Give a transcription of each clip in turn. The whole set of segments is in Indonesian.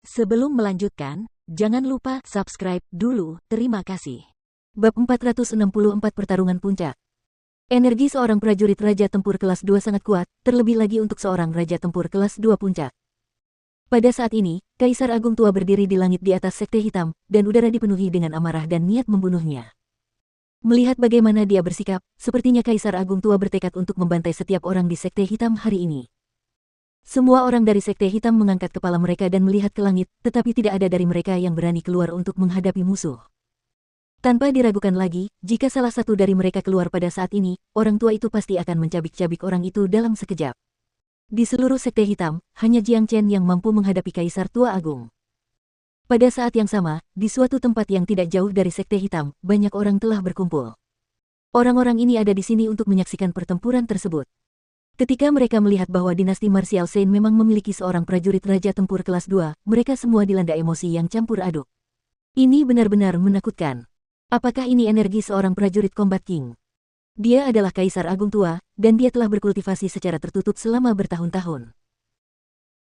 Sebelum melanjutkan, jangan lupa subscribe dulu, terima kasih. Bab 464 Pertarungan Puncak. Energi seorang prajurit Raja Tempur kelas 2 sangat kuat, terlebih lagi untuk seorang Raja Tempur kelas 2 puncak. Pada saat ini, Kaisar Agung Tua berdiri di langit di atas Sekte Hitam, dan udara dipenuhi dengan amarah dan niat membunuhnya. Melihat bagaimana dia bersikap, sepertinya Kaisar Agung Tua bertekad untuk membantai setiap orang di Sekte Hitam hari ini. Semua orang dari Sekte Hitam mengangkat kepala mereka dan melihat ke langit, tetapi tidak ada dari mereka yang berani keluar untuk menghadapi musuh. Tanpa diragukan lagi, jika salah satu dari mereka keluar pada saat ini, orang tua itu pasti akan mencabik-cabik orang itu dalam sekejap. Di seluruh Sekte Hitam, hanya Jiang Chen yang mampu menghadapi Kaisar Tua Agung. Pada saat yang sama, di suatu tempat yang tidak jauh dari Sekte Hitam, banyak orang telah berkumpul. Orang-orang ini ada di sini untuk menyaksikan pertempuran tersebut. Ketika mereka melihat bahwa dinasti Martial Saint memang memiliki seorang prajurit Raja Tempur kelas 2, mereka semua dilanda emosi yang campur aduk. Ini benar-benar menakutkan. Apakah ini energi seorang prajurit Combat King? Dia adalah Kaisar Agung Tua, dan dia telah berkultivasi secara tertutup selama bertahun-tahun.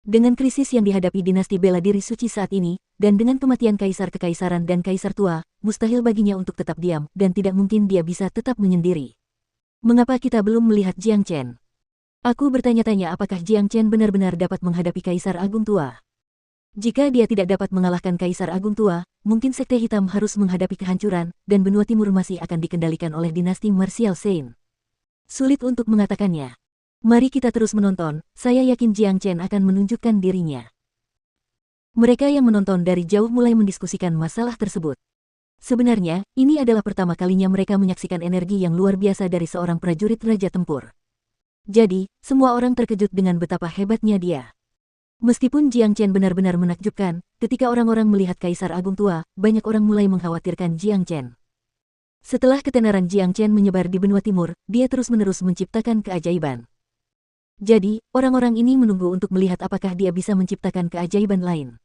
Dengan krisis yang dihadapi dinasti bela diri suci saat ini, dan dengan kematian Kaisar Kekaisaran dan Kaisar Tua, mustahil baginya untuk tetap diam, dan tidak mungkin dia bisa tetap menyendiri. Mengapa kita belum melihat Jiang Chen? Aku bertanya-tanya apakah Jiang Chen benar-benar dapat menghadapi Kaisar Agung Tua. Jika dia tidak dapat mengalahkan Kaisar Agung Tua, mungkin Sekte Hitam harus menghadapi kehancuran, dan benua timur masih akan dikendalikan oleh dinasti Martial Saint. Sulit untuk mengatakannya. Mari kita terus menonton, saya yakin Jiang Chen akan menunjukkan dirinya. Mereka yang menonton dari jauh mulai mendiskusikan masalah tersebut. Sebenarnya, ini adalah pertama kalinya mereka menyaksikan energi yang luar biasa dari seorang prajurit Raja Tempur. Jadi, semua orang terkejut dengan betapa hebatnya dia. Meskipun Jiang Chen benar-benar menakjubkan, ketika orang-orang melihat Kaisar Agung Tua, banyak orang mulai mengkhawatirkan Jiang Chen. Setelah ketenaran Jiang Chen menyebar di benua timur, dia terus-menerus menciptakan keajaiban. Jadi, orang-orang ini menunggu untuk melihat apakah dia bisa menciptakan keajaiban lain.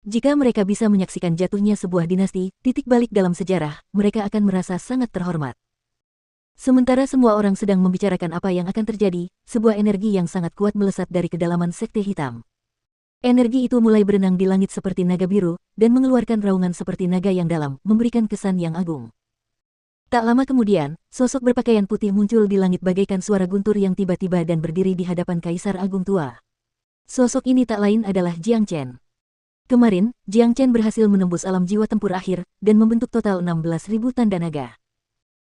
Jika mereka bisa menyaksikan jatuhnya sebuah dinasti, titik balik dalam sejarah, mereka akan merasa sangat terhormat. Sementara semua orang sedang membicarakan apa yang akan terjadi, sebuah energi yang sangat kuat melesat dari kedalaman Sekte Hitam. Energi itu mulai berenang di langit seperti naga biru, dan mengeluarkan raungan seperti naga yang dalam, memberikan kesan yang agung. Tak lama kemudian, sosok berpakaian putih muncul di langit bagaikan suara guntur yang tiba-tiba dan berdiri di hadapan Kaisar Agung Tua. Sosok ini tak lain adalah Jiang Chen. Kemarin, Jiang Chen berhasil menembus alam jiwa tempur akhir, dan membentuk total 16.000 tanda naga.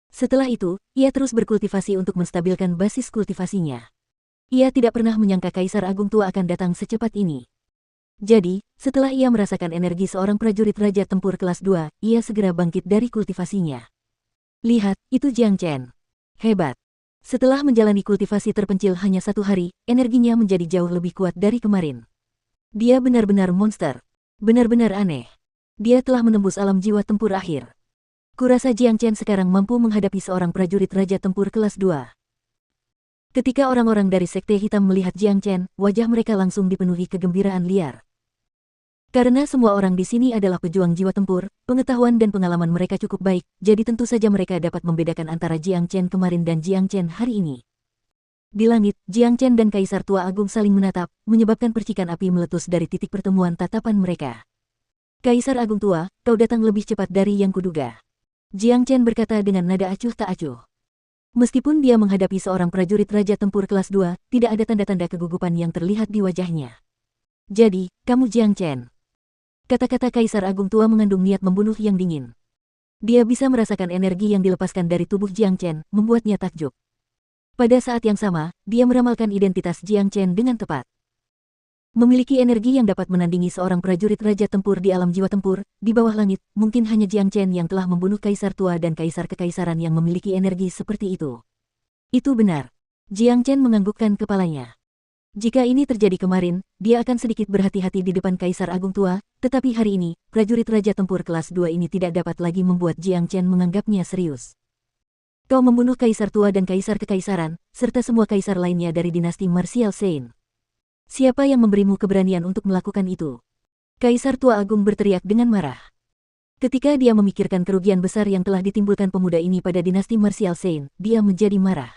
Setelah itu, ia terus berkultivasi untuk menstabilkan basis kultivasinya. Ia tidak pernah menyangka Kaisar Agung Tua akan datang secepat ini. Jadi, setelah ia merasakan energi seorang prajurit Raja Tempur kelas 2, ia segera bangkit dari kultivasinya. Lihat, itu Jiang Chen. Hebat. Setelah menjalani kultivasi terpencil hanya 1 hari, energinya menjadi jauh lebih kuat dari kemarin. Dia benar-benar monster. Benar-benar aneh. Dia telah menembus alam jiwa tempur akhir. Kurasa Jiang Chen sekarang mampu menghadapi seorang prajurit Raja Tempur kelas 2. Ketika orang-orang dari Sekte Hitam melihat Jiang Chen, wajah mereka langsung dipenuhi kegembiraan liar. Karena semua orang di sini adalah pejuang jiwa tempur, pengetahuan dan pengalaman mereka cukup baik, jadi tentu saja mereka dapat membedakan antara Jiang Chen kemarin dan Jiang Chen hari ini. Di langit, Jiang Chen dan Kaisar Tua Agung saling menatap, menyebabkan percikan api meletus dari titik pertemuan tatapan mereka. Kaisar Agung Tua, kau datang lebih cepat dari yang kuduga. Jiang Chen berkata dengan nada acuh tak acuh. Meskipun dia menghadapi seorang prajurit Raja Tempur kelas 2, tidak ada tanda-tanda kegugupan yang terlihat di wajahnya. Jadi, kamu Jiang Chen. Kata-kata Kaisar Agung Tua mengandung niat membunuh yang dingin. Dia bisa merasakan energi yang dilepaskan dari tubuh Jiang Chen, membuatnya takjub. Pada saat yang sama, dia meramalkan identitas Jiang Chen dengan tepat. Memiliki energi yang dapat menandingi seorang prajurit Raja Tempur di alam jiwa tempur, di bawah langit, mungkin hanya Jiang Chen yang telah membunuh Kaisar Tua dan Kaisar Kekaisaran yang memiliki energi seperti itu. Itu benar. Jiang Chen menganggukkan kepalanya. Jika ini terjadi kemarin, dia akan sedikit berhati-hati di depan Kaisar Agung Tua, tetapi hari ini, prajurit Raja Tempur kelas 2 ini tidak dapat lagi membuat Jiang Chen menganggapnya serius. Kau membunuh Kaisar Tua dan Kaisar Kekaisaran, serta semua kaisar lainnya dari dinasti Martial Saint. Siapa yang memberimu keberanian untuk melakukan itu? Kaisar Tua Agung berteriak dengan marah. Ketika dia memikirkan kerugian besar yang telah ditimbulkan pemuda ini pada dinasti Martial Saint, dia menjadi marah.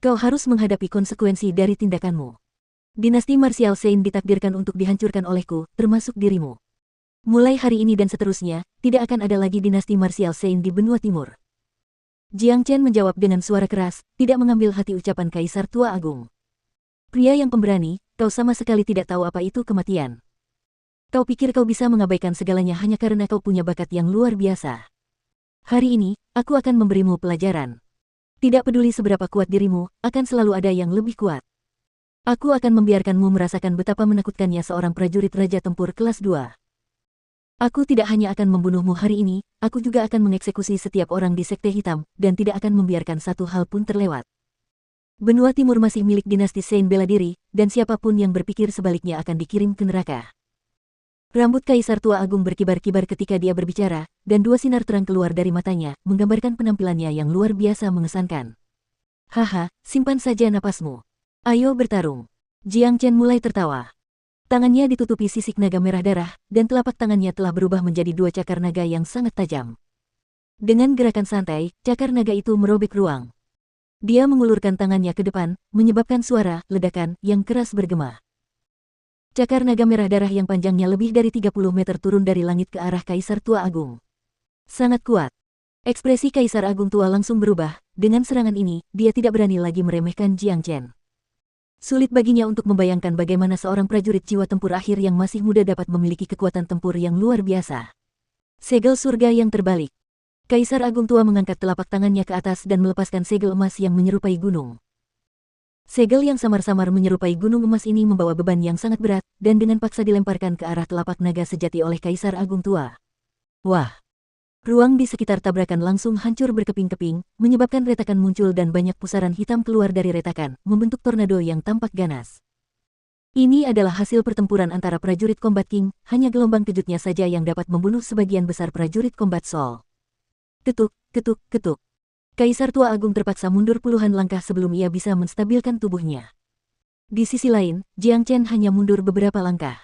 Kau harus menghadapi konsekuensi dari tindakanmu. Dinasti Martial Saint ditakdirkan untuk dihancurkan olehku, termasuk dirimu. Mulai hari ini dan seterusnya, tidak akan ada lagi dinasti Martial Saint di benua timur. Jiang Chen menjawab dengan suara keras, tidak mengambil hati ucapan Kaisar Tua Agung. Pria yang pemberani, kau sama sekali tidak tahu apa itu kematian. Kau pikir kau bisa mengabaikan segalanya hanya karena kau punya bakat yang luar biasa. Hari ini, aku akan memberimu pelajaran. Tidak peduli seberapa kuat dirimu, akan selalu ada yang lebih kuat. Aku akan membiarkanmu merasakan betapa menakutkannya seorang prajurit Raja Tempur kelas 2. Aku tidak hanya akan membunuhmu hari ini, aku juga akan mengeksekusi setiap orang di Sekte Hitam, dan tidak akan membiarkan satu hal pun terlewat. Benua Timur masih milik dinasti Saint bela diri, dan siapapun yang berpikir sebaliknya akan dikirim ke neraka. Rambut Kaisar Tua Agung berkibar-kibar ketika dia berbicara, dan dua sinar terang keluar dari matanya, menggambarkan penampilannya yang luar biasa mengesankan. Haha, simpan saja napasmu. Ayo bertarung. Jiang Chen mulai tertawa. Tangannya ditutupi sisik naga merah darah, dan telapak tangannya telah berubah menjadi dua cakar naga yang sangat tajam. Dengan gerakan santai, cakar naga itu merobek ruang. Dia mengulurkan tangannya ke depan, menyebabkan suara ledakan yang keras bergema. Cakar naga merah darah yang panjangnya lebih dari 30 meter turun dari langit ke arah Kaisar Tua Agung. Sangat kuat. Ekspresi Kaisar Agung Tua langsung berubah, dengan serangan ini, dia tidak berani lagi meremehkan Jiang Chen. Sulit baginya untuk membayangkan bagaimana seorang prajurit jiwa tempur akhir yang masih muda dapat memiliki kekuatan tempur yang luar biasa. Segel surga yang terbalik. Kaisar Agung Tua mengangkat telapak tangannya ke atas dan melepaskan segel emas yang menyerupai gunung. Segel yang samar-samar menyerupai gunung emas ini membawa beban yang sangat berat, dan dengan paksa dilemparkan ke arah telapak naga sejati oleh Kaisar Agung Tua. Wah! Ruang di sekitar tabrakan langsung hancur berkeping-keping, menyebabkan retakan muncul dan banyak pusaran hitam keluar dari retakan, membentuk tornado yang tampak ganas. Ini adalah hasil pertempuran antara prajurit Combat King, hanya gelombang kejutnya saja yang dapat membunuh sebagian besar prajurit Combat Soul. Ketuk, ketuk, ketuk. Kaisar Tua Agung terpaksa mundur puluhan langkah sebelum ia bisa menstabilkan tubuhnya. Di sisi lain, Jiang Chen hanya mundur beberapa langkah.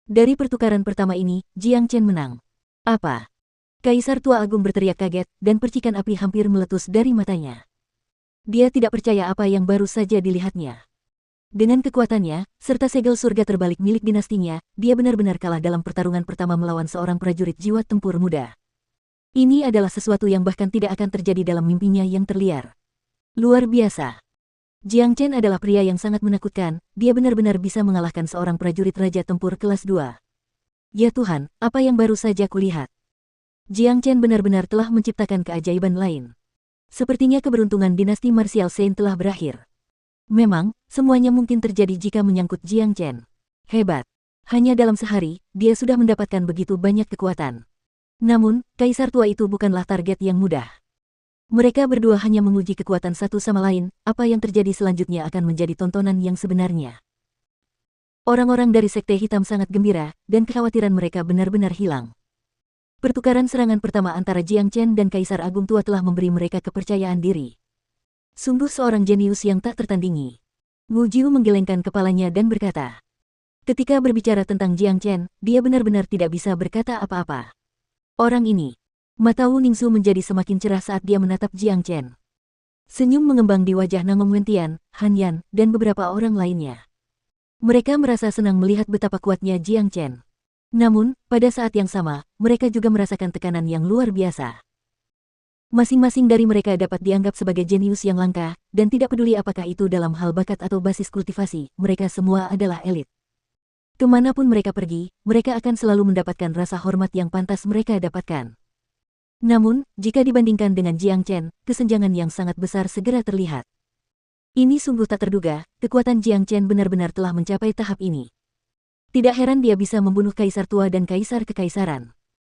Dari pertukaran pertama ini, Jiang Chen menang. Apa? Kaisar Tua Agung berteriak kaget, dan percikan api hampir meletus dari matanya. Dia tidak percaya apa yang baru saja dilihatnya. Dengan kekuatannya, serta segel surga terbalik milik dinastinya, dia benar-benar kalah dalam pertarungan pertama melawan seorang prajurit jiwa tempur muda. Ini adalah sesuatu yang bahkan tidak akan terjadi dalam mimpinya yang terliar. Luar biasa. Jiang Chen adalah pria yang sangat menakutkan, dia benar-benar bisa mengalahkan seorang prajurit Raja Tempur kelas 2. Ya Tuhan, apa yang baru saja kulihat. Jiang Chen benar-benar telah menciptakan keajaiban lain. Sepertinya keberuntungan dinasti Martial Saint telah berakhir. Memang, semuanya mungkin terjadi jika menyangkut Jiang Chen. Hebat. Hanya dalam sehari, dia sudah mendapatkan begitu banyak kekuatan. Namun, Kaisar Tua itu bukanlah target yang mudah. Mereka berdua hanya menguji kekuatan satu sama lain, apa yang terjadi selanjutnya akan menjadi tontonan yang sebenarnya. Orang-orang dari Sekte Hitam sangat gembira, dan kekhawatiran mereka benar-benar hilang. Pertukaran serangan pertama antara Jiang Chen dan Kaisar Agung Tua telah memberi mereka kepercayaan diri. Sungguh seorang jenius yang tak tertandingi. Wu Jiu menggelengkan kepalanya dan berkata. Ketika berbicara tentang Jiang Chen, dia benar-benar tidak bisa berkata apa-apa. Orang ini. Mata Wu Ningxu menjadi semakin cerah saat dia menatap Jiang Chen. Senyum mengembang di wajah Nangong Wentian, Han Yan, dan beberapa orang lainnya. Mereka merasa senang melihat betapa kuatnya Jiang Chen. Namun, pada saat yang sama, mereka juga merasakan tekanan yang luar biasa. Masing-masing dari mereka dapat dianggap sebagai jenius yang langka, dan tidak peduli apakah itu dalam hal bakat atau basis kultivasi, mereka semua adalah elit. Kemanapun mereka pergi, mereka akan selalu mendapatkan rasa hormat yang pantas mereka dapatkan. Namun, jika dibandingkan dengan Jiang Chen, kesenjangan yang sangat besar segera terlihat. Ini sungguh tak terduga, kekuatan Jiang Chen benar-benar telah mencapai tahap ini. Tidak heran dia bisa membunuh Kaisar Tua dan Kaisar Kekaisaran.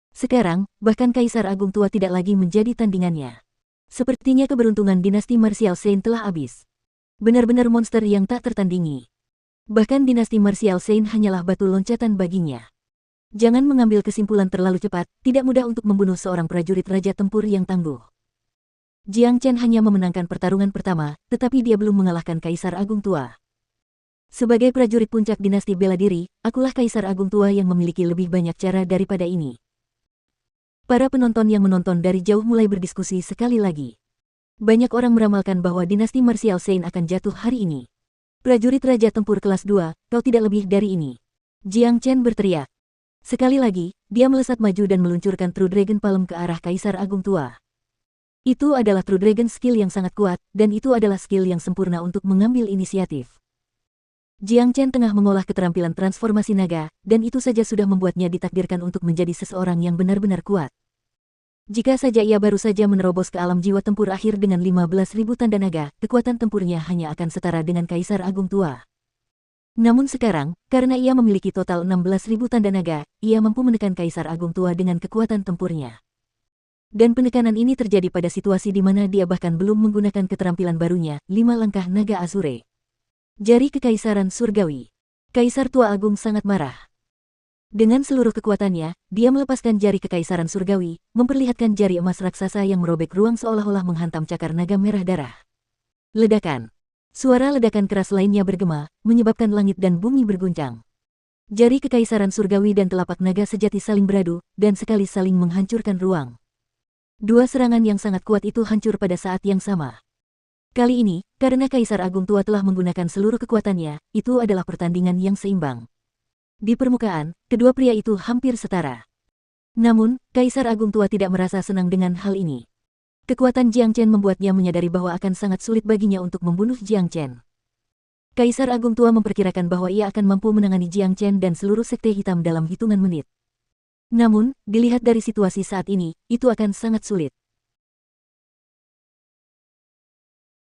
Sekarang, bahkan Kaisar Agung Tua tidak lagi menjadi tandingannya. Sepertinya keberuntungan dinasti Martial Saint telah habis. Benar-benar monster yang tak tertandingi. Bahkan dinasti Martial Saint hanyalah batu loncatan baginya. Jangan mengambil kesimpulan terlalu cepat, tidak mudah untuk membunuh seorang prajurit Raja Tempur yang tangguh. Jiang Chen hanya memenangkan pertarungan pertama, tetapi dia belum mengalahkan Kaisar Agung Tua. Sebagai prajurit puncak dinasti bela diri, akulah Kaisar Agung Tua yang memiliki lebih banyak cara daripada ini. Para penonton yang menonton dari jauh mulai berdiskusi sekali lagi. Banyak orang meramalkan bahwa dinasti Martial Saint akan jatuh hari ini. Prajurit Raja Tempur kelas 2, kau tidak lebih dari ini. Jiang Chen berteriak. Sekali lagi, dia melesat maju dan meluncurkan True Dragon Palm ke arah Kaisar Agung Tua. Itu adalah True Dragon skill yang sangat kuat, dan itu adalah skill yang sempurna untuk mengambil inisiatif. Jiang Chen tengah mengolah keterampilan transformasi naga, dan itu saja sudah membuatnya ditakdirkan untuk menjadi seseorang yang benar-benar kuat. Jika saja ia baru saja menerobos ke alam jiwa tempur akhir dengan 15.000 tanda naga, kekuatan tempurnya hanya akan setara dengan Kaisar Agung Tua. Namun sekarang, karena ia memiliki total 16.000 tanda naga, ia mampu menekan Kaisar Agung Tua dengan kekuatan tempurnya. Dan penekanan ini terjadi pada situasi di mana dia bahkan belum menggunakan keterampilan barunya, 5 langkah naga Azure. Jari Kekaisaran Surgawi. Kaisar Tua Agung sangat marah. Dengan seluruh kekuatannya, dia melepaskan jari Kekaisaran Surgawi, memperlihatkan jari emas raksasa yang merobek ruang seolah-olah menghantam cakar naga merah darah. Ledakan. Suara ledakan keras lainnya bergema, menyebabkan langit dan bumi berguncang. Jari Kekaisaran Surgawi dan telapak naga sejati saling beradu, dan sekali saling menghancurkan ruang. Dua serangan yang sangat kuat itu hancur pada saat yang sama. Kali ini, karena Kaisar Agung Tua telah menggunakan seluruh kekuatannya, itu adalah pertandingan yang seimbang. Di permukaan, kedua pria itu hampir setara. Namun, Kaisar Agung Tua tidak merasa senang dengan hal ini. Kekuatan Jiang Chen membuatnya menyadari bahwa akan sangat sulit baginya untuk membunuh Jiang Chen. Kaisar Agung Tua memperkirakan bahwa ia akan mampu menangani Jiang Chen dan seluruh sekte hitam dalam hitungan menit. Namun, dilihat dari situasi saat ini, itu akan sangat sulit.